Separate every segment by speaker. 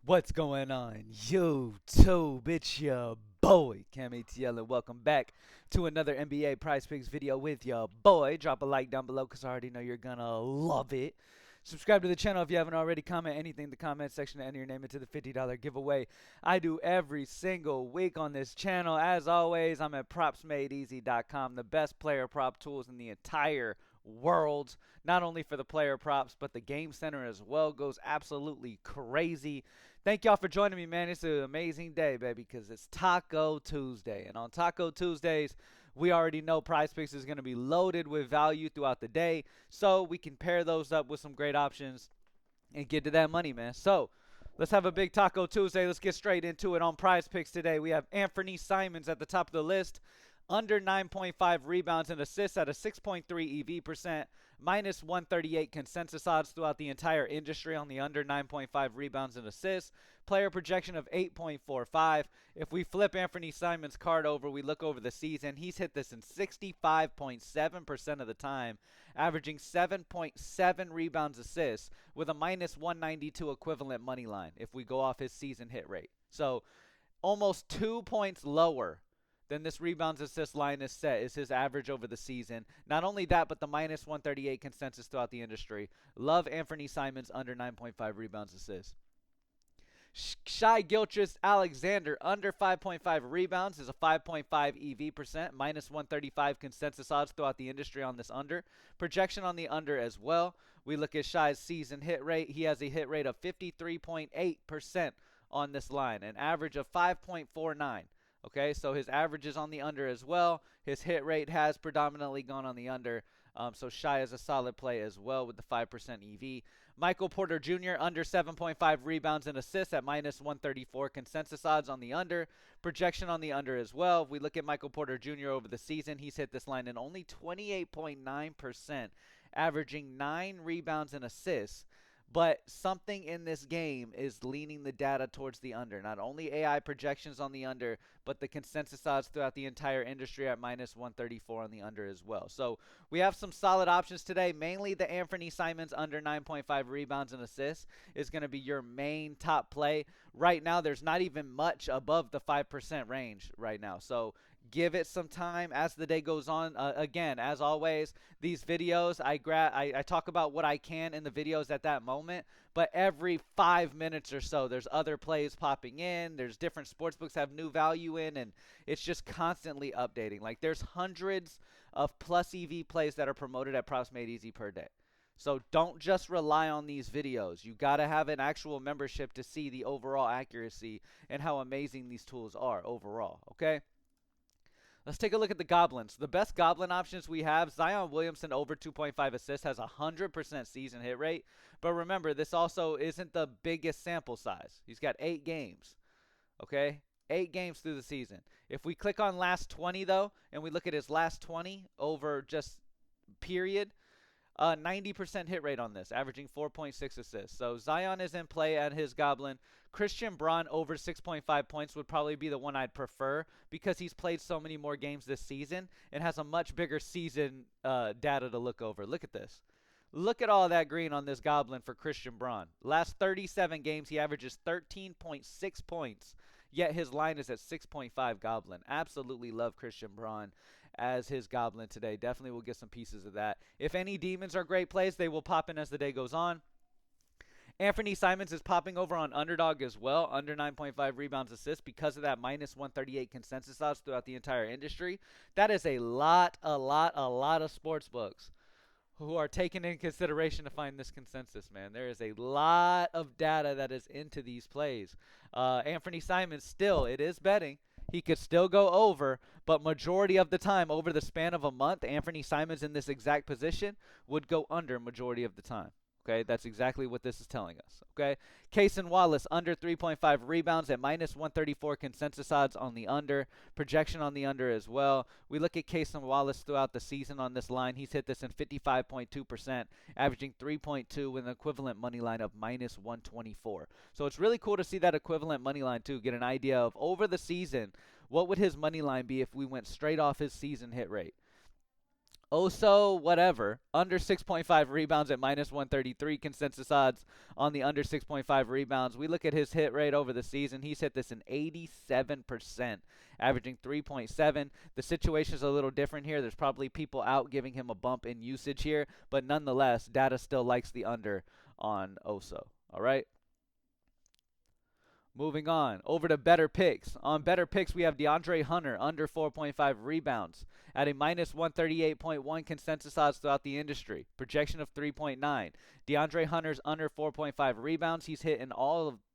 Speaker 1: What's going on, YouTube? It's your boy, Cam ATL, and welcome back to another NBA Prize Picks video with your boy. Drop a like down below because I already know you're going to love it. Subscribe to the channel if you haven't already. Comment anything in the comment section to enter your name into the $50 giveaway I do every single week on this channel. As always, I'm at propsmadeeasy.com, the best player prop tools in the entire world. Not only for the player props, but the game center as well goes absolutely crazy. Thank y'all for joining me, man. It's an amazing day, baby, because it's Taco Tuesday. And on Taco Tuesdays, we already know Prizepicks is going to be loaded with value throughout the day. So we can pair those up with some great options and get to that money, man. So let's have a big Taco Tuesday. Let's get straight into it on Prizepicks today. We have Anthony Simons at the top of the list. Under 9.5 rebounds and assists at a 6.3 EV percent, minus 138 consensus odds throughout the entire industry on the under 9.5 rebounds and assists. Player projection of 8.45. If we flip Anthony Simons' card over, we look over the season, he's hit this in 65.7% of the time, averaging 7.7 rebounds assists with a minus 192 equivalent money line if we go off his season hit rate. So almost 2 points lower than this rebounds assist line is set is his average over the season. Not only that, but the minus 138 consensus throughout the industry. Love Anthony Simons under 9.5 rebounds assists. Shai Gilgeous-Alexander under 5.5 rebounds is a 5.5 EV percent, minus 135 consensus odds throughout the industry on this under. Projection on the under as well. We look at Shai's season hit rate. He has a hit rate of 53.8% on this line, an average of 5.49. Okay, so his average is on the under as well. His hit rate has predominantly gone on the under. So Shai is a solid play as well with the 5% EV. Michael Porter Jr. under 7.5 rebounds and assists at minus 134 consensus odds on the under. Projection on the under as well. If we look at Michael Porter Jr. over the season, he's hit this line in only 28.9%, averaging 9 rebounds and assists. But something in this game is leaning the data towards the under. Not only AI projections on the under, but the consensus odds throughout the entire industry at minus 134 on the under as well. So we have some solid options today. Mainly the Anthony Simons under 9.5 rebounds and assists is going to be your main top play. Right now, there's not even much above the 5% range right now. So give it some time as the day goes on. Again, as always, these videos, I talk about what I can in the videos at that moment, but every 5 minutes or so, there's other plays popping in. There's different sportsbooks have new value in, and it's just constantly updating. Like, there's hundreds of plus EV plays that are promoted at Props Made Easy per day. So don't just rely on these videos. You got to have an actual membership to see the overall accuracy and how amazing these tools are overall, okay? Let's take a look at the Goblins. The best Goblin options we have, Zion Williamson over 2.5 assists has a 100% season hit rate. But remember, this also isn't the biggest sample size. He's got 8 games, okay? 8 games through the season. If we click on last 20, though, and we look at his last 20 over just period, 90% hit rate on this, averaging 4.6 assists. So Zion is in play at his Goblin. Christian Braun over 6.5 points would probably be the one I'd prefer because he's played so many more games this season and has a much bigger season data to look over. Look at this. Look at all that green on this Goblin for Christian Braun. Last 37 games, he averages 13.6 points, yet his line is at 6.5 Goblin. Absolutely love Christian Braun as his Goblin today. Definitely will get some pieces of that. If any demons are great plays, they will pop in as the day goes on. Anthony Simons is popping over on Underdog as well, under 9.5 rebounds assists because of that minus 138 consensus odds throughout the entire industry. That is a lot of sports books who are taking in consideration to find this consensus, man. There is a lot of data that is into these plays. Anthony Simons still, it is betting. He could still go over, but majority of the time, over the span of a month, Anthony Simons in this exact position would go under majority of the time. Okay, that's exactly what this is telling us. Okay, Cason Wallace under 3.5 rebounds at minus 134 consensus odds on the under. Projection on the under as well. We look at Cason Wallace throughout the season on this line. He's hit this in 55.2%, averaging 3.2 with an equivalent money line of minus 124. So it's really cool to see that equivalent money line too. Get an idea of over the season, what would his money line be if we went straight off his season hit rate. Oso, whatever, under 6.5 rebounds at minus 133 consensus odds on the under 6.5 rebounds. We look at his hit rate over the season. He's hit this in 87%, averaging 3.7. The situation's a little different here. There's probably people out giving him a bump in usage here, but nonetheless, data still likes the under on Oso. All right. Moving on, over to Better Picks. On Better Picks, we have DeAndre Hunter, under 4.5 rebounds, at a minus 138.1 consensus odds throughout the industry. Projection of 3.9. DeAndre Hunter's under 4.5 rebounds. He's hit in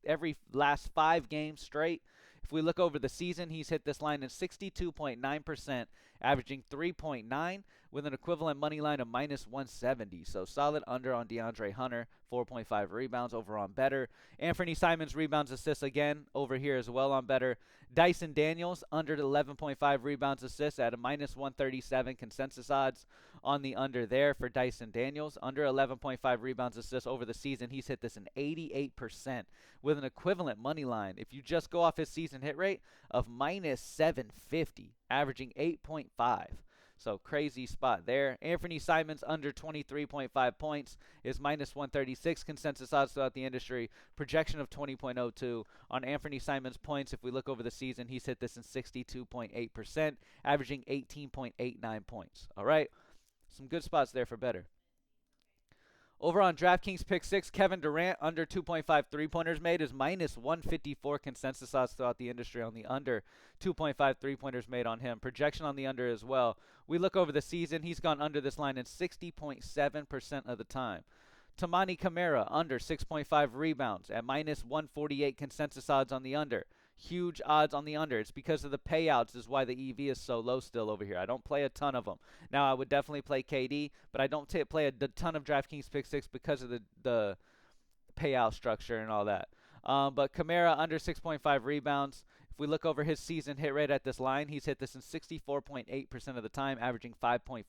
Speaker 1: every last 5 games straight. If we look over the season, he's hit this line in 62.9%, averaging 3.9 with an equivalent money line of minus 170. So solid under on DeAndre Hunter, 4.5 rebounds over on Better. Anthony Simons rebounds assists again over here as well on Better. Dyson Daniels under 11.5 rebounds assists at a minus 137 consensus odds on the under there for Dyson Daniels. Under 11.5 rebounds assists over the season. He's hit this in 88% with an equivalent money line, if you just go off his season hit rate, of minus 750, averaging 8.5. So crazy spot there. Anthony Simons under 23.5 points is minus 136 consensus odds throughout the industry. Projection of 20.02 on Anthony Simons points. If we look over the season, he's hit this in 62.8%, averaging 18.89 points. All right, some good spots there for Better. Over on DraftKings Pick6, Kevin Durant under 2.5 three-pointers made is minus 154 consensus odds throughout the industry on the under 2.5 three-pointers made on him. Projection on the under as well. We look over the season, he's gone under this line in 60.7% of the time. Tamani Kamara under 6.5 rebounds at minus 148 consensus odds on the under. Huge odds on the under. It's because of the payouts is why the EV is so low still over here. I don't play a ton of them. Now, I would definitely play KD, but I don't play a ton of DraftKings Pick6 because of the payout structure and all that. But Kamara under 6.5 rebounds. If we look over his season hit rate at this line, he's hit this in 64.8% of the time, averaging 5.5.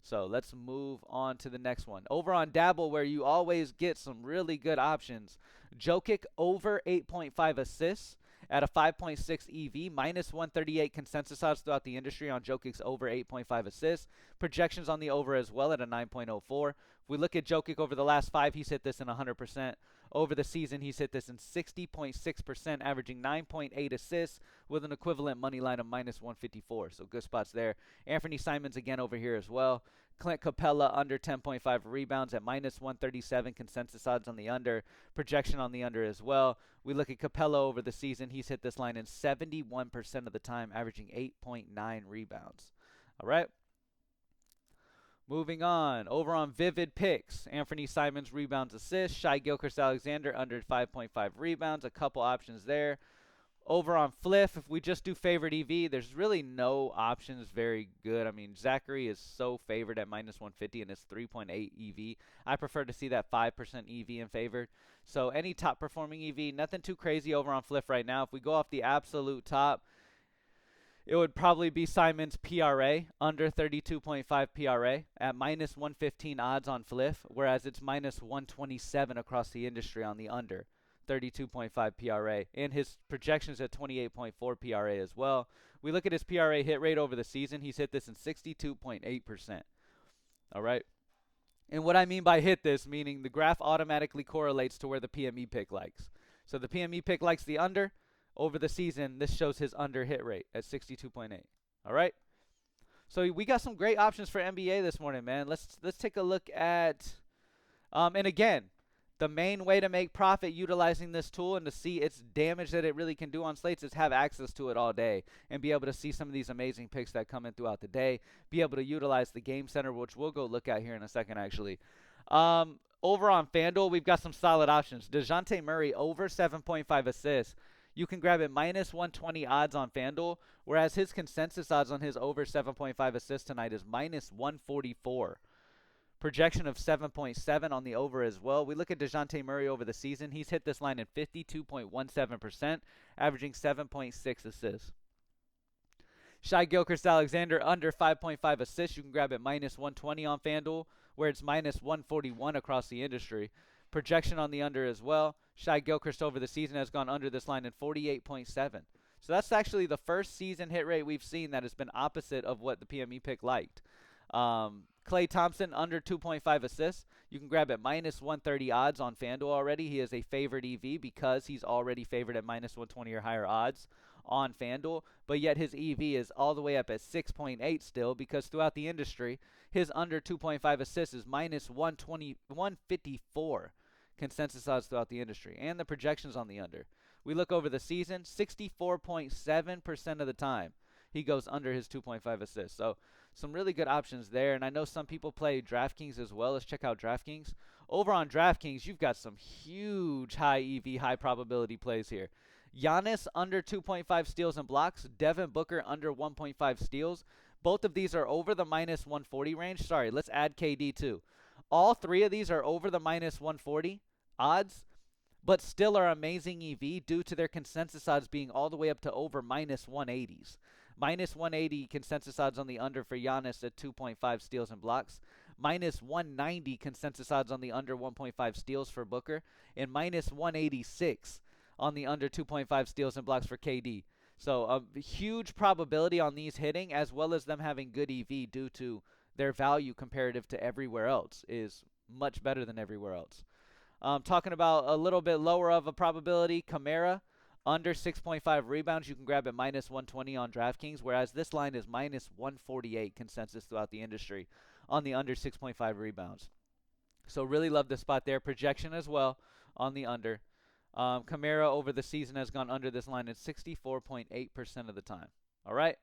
Speaker 1: So let's move on to the next one. Over on Dabble, where you always get some really good options. Jokic over 8.5 assists at a 5.6 EV, minus 138 consensus odds throughout the industry on Jokic's over 8.5 assists. Projections on the over as well at a 9.04. If we look at Jokic over the last 5, he's hit this in 100%. Over the season, he's hit this in 60.6%, averaging 9.8 assists with an equivalent money line of minus 154. So good spots there. Anthony Simons again over here as well. Clint Capella under 10.5 rebounds at minus 137 consensus odds on the under. Projection on the under as well. We look at Capella over the season. He's hit this line in 71% of the time, averaging 8.9 rebounds. All right. Moving on, over on Vivid Picks, Anthony Simons rebounds assists, Shai Gilgeous-Alexander under 5.5 rebounds, a couple options there. Over on Fliff, if we just do favorite EV, there's really no options very good. I mean, Zachary is so favored at minus 150 and it's 3.8 EV. I prefer to see that 5% EV in favored. So any top performing EV, nothing too crazy over on Fliff right now. If we go off the absolute top, it would probably be Simons PRA, under 32.5 PRA, at minus 115 odds on Fliff, whereas it's minus 127 across the industry on the under 32.5 PRA. And his projections at 28.4 PRA as well. We look at his PRA hit rate over the season. He's hit this in 62.8%. All right. And what I mean by hit this, meaning the graph automatically correlates to where the PME pick likes. So the PME pick likes the under. Over the season, this shows his under hit rate at 62.8. All right. So we got some great options for NBA this morning, man. Let's take a look at, and again, the main way to make profit utilizing this tool and to see its damage that it really can do on slates is have access to it all day and be able to see some of these amazing picks that come in throughout the day. Be able to utilize the Game Center, which we'll go look at here in a second, actually. Over on FanDuel, we've got some solid options. DeJounte Murray over 7.5 assists. You can grab it minus 120 odds on FanDuel, whereas his consensus odds on his over 7.5 assists tonight is minus 144. Projection of 7.7 on the over as well. We look at DeJounte Murray over the season. He's hit this line in 52.17%, averaging 7.6 assists. Shai Gilgeous-Alexander under 5.5 assists. You can grab it minus 120 on FanDuel, where it's minus 141 across the industry. Projection on the under as well. Shai Gilgeous over the season has gone under this line in 48.7. So that's actually the first season hit rate we've seen that has been opposite of what the PME pick liked. Klay Thompson under 2.5 assists. You can grab at minus 130 odds on FanDuel already. He is a favored EV because he's already favored at minus 120 or higher odds on FanDuel. But yet his EV is all the way up at 6.8 still because throughout the industry, his under 2.5 assists is minus 120, 154 consensus odds throughout the industry. And the projections on the under. We look over the season, 64.7% of the time he goes under his 2.5 assists. So some really good options there. And I know some people play DraftKings as well. Let's check out DraftKings. Over on DraftKings, you've got some huge high EV, high probability plays here. Giannis under 2.5 steals and blocks. Devin Booker under 1.5 steals. Both of these are over the minus 140 range. Sorry, let's add KD too. All three of these are over the minus 140 odds, but still are amazing EV due to their consensus odds being all the way up to over minus 180s. Minus 180 consensus odds on the under for Giannis at 2.5 steals and blocks. Minus 190 consensus odds on the under 1.5 steals for Booker. And minus 186 on the under 2.5 steals and blocks for KD. So a huge probability on these hitting, as well as them having good EV due to their value comparative to everywhere else is much better than everywhere else. Talking about a little bit lower of a probability, Kamara under 6.5 rebounds, you can grab at minus 120 on DraftKings, whereas this line is minus 148 consensus throughout the industry on the under 6.5 rebounds. So really love this spot there. Projection as well on the under. Kamara over the season has gone under this line at 64.8% of the time. All right.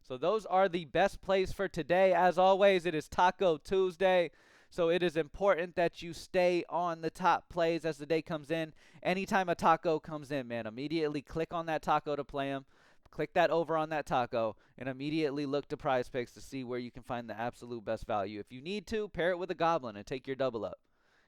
Speaker 1: So those are the best plays for today. As always, it is Taco Tuesday. So it is important that you stay on the top plays as the day comes in. Anytime a taco comes in, man, immediately click on that taco to play them. Click that over on that taco and immediately look to Prizepicks to see where you can find the absolute best value. If you need to, pair it with a Goblin and take your double up.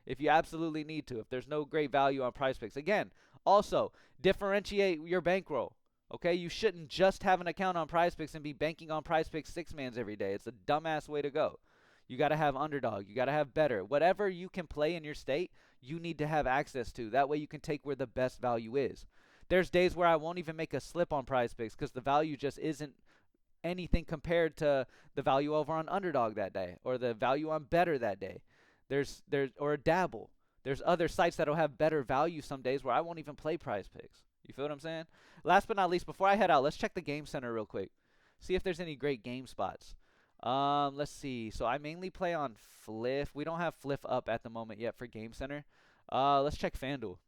Speaker 1: If you absolutely need to, if there's no great value on Prizepicks. Again, also, differentiate your bankroll. Okay, you shouldn't just have an account on Prizepicks and be banking on Prizepicks 6-mans every day. It's a dumbass way to go. You got to have underdog. You got to have better. Whatever you can play in your state, you need to have access to. That way you can take where the best value is. There's days where I won't even make a slip on Prizepicks because the value just isn't anything compared to the value over on underdog that day or the value on better that day. There's or a Dabble. There's other sites that'll have better value some days where I won't even play Prizepicks. You feel what I'm saying? Last but not least, before I head out, let's check the game center real quick. See if there's any great game spots. Let's see. So I mainly play on Fliff. We don't have Fliff up at the moment yet for game center. Let's check FanDuel.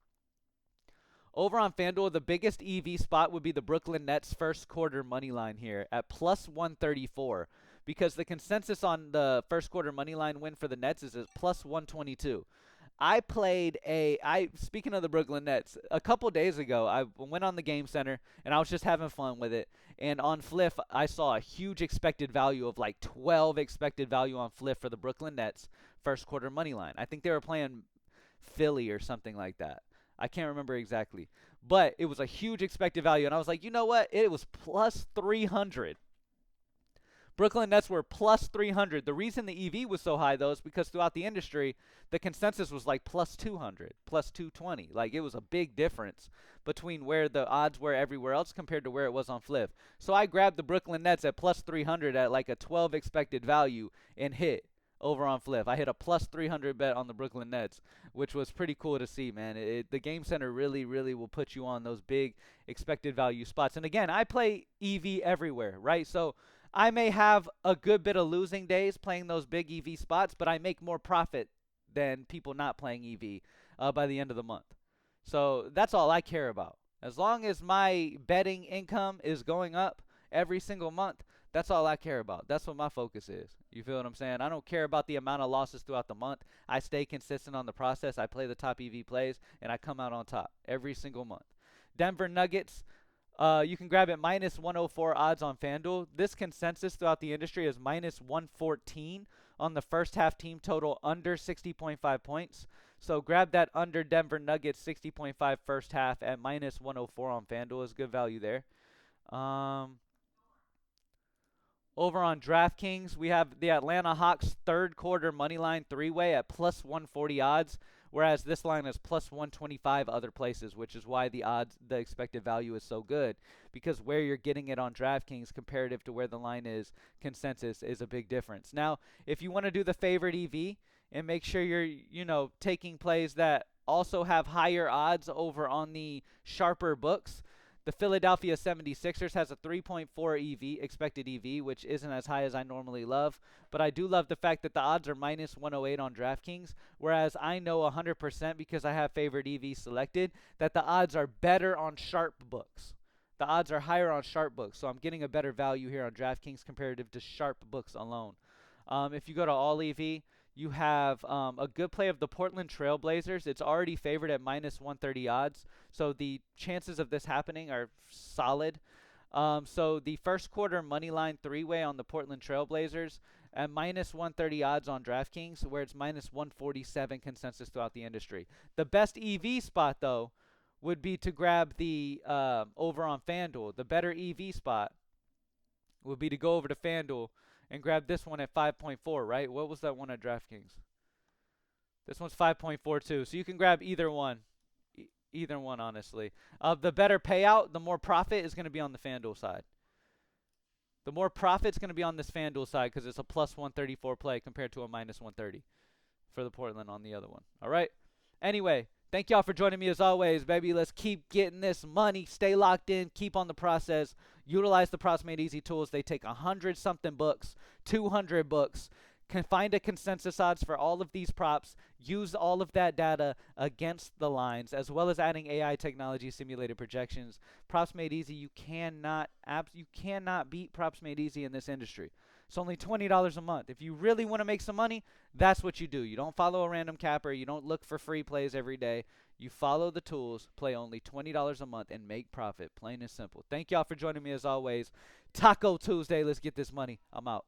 Speaker 1: Over on FanDuel, the biggest EV spot would be the Brooklyn Nets first quarter money line here at plus 134 because the consensus on the first quarter money line win for the Nets is at plus 122. Speaking of the Brooklyn Nets, a couple days ago, I went on the game center and I was just having fun with it. And on Fliff, I saw a huge expected value of like 12 expected value on Fliff for the Brooklyn Nets first quarter money line. I think they were playing Philly or something like that. I can't remember exactly. But it was a huge expected value. And I was like, you know what? It was plus 300. Brooklyn Nets were plus 300. The reason the EV was so high, though, is because throughout the industry, the consensus was like plus 200, plus 220. Like, it was a big difference between where the odds were everywhere else compared to where it was on Fliff. So I grabbed the Brooklyn Nets at plus 300 at like a 12 expected value and hit over on Fliff. I hit a plus 300 bet on the Brooklyn Nets, which was pretty cool to see, man. The game center really, really will put you on those big expected value spots. And again, I play EV everywhere, right? So I may have a good bit of losing days playing those big EV spots, but I make more profit than people not playing EV by the end of the month. So that's all I care about. As long as my betting income is going up every single month, that's all I care about. That's what my focus is. You feel what I'm saying? I don't care about the amount of losses throughout the month. I stay consistent on the process. I play the top EV plays, and I come out on top every single month. Denver Nuggets. You can grab it minus 104 odds on FanDuel. This consensus throughout the industry is minus 114 on the first half team total under 60.5 points. So grab that under Denver Nuggets 60.5 first half at minus 104 on FanDuel is good value there. Over on DraftKings, we have the Atlanta Hawks third quarter money line three-way at plus 140 odds. whereas this line is plus 125 other places, which is why the expected value is so good, because where you're getting it on DraftKings comparative to where the line is consensus is a big difference. Now, if you want to do the favorite EV and make sure you're, taking plays that also have higher odds over on the sharper books, the Philadelphia 76ers has a 3.4 expected EV, which isn't as high as I normally love. But I do love the fact that the odds are minus 108 on DraftKings, whereas I know 100% because I have favorite EV selected that the odds are better on sharp books. The odds are higher on sharp books, so I'm getting a better value here on DraftKings comparative to sharp books alone. If you go to all EV, you have a good play of the Portland Trail Blazers. It's already favored at minus 130 odds, so the chances of this happening are solid. So the first quarter money line three-way on the Portland Trail Blazers at minus 130 odds on DraftKings, where it's minus 147 consensus throughout the industry. The best EV spot, though, would be to grab the over on FanDuel. The better EV spot would be to go over to FanDuel and grab this one at 5.4, right? What was that one at DraftKings? This one's 5.42, so you can grab either one. Either one, honestly. The better payout, the more profit is going to be on the FanDuel side. The more profit's going to be on this FanDuel side because it's a plus 134 play compared to a minus 130 for the Portland on the other one. All right? Anyway, thank y'all for joining me as always, baby. Let's keep getting this money. Stay locked in. Keep on the process. Utilize the Props Made Easy tools. They take 100-something books, 200 books. Can find a consensus odds for all of these props. Use all of that data against the lines, as well as adding AI technology simulated projections. Props Made Easy. You cannot beat Props Made Easy in this industry. It's only $20 a month. If you really want to make some money, that's what you do. You don't follow a random capper. You don't look for free plays every day. You follow the tools, play only $20 a month, and make profit. Plain and simple. Thank y'all for joining me as always. Taco Tuesday. Let's get this money. I'm out.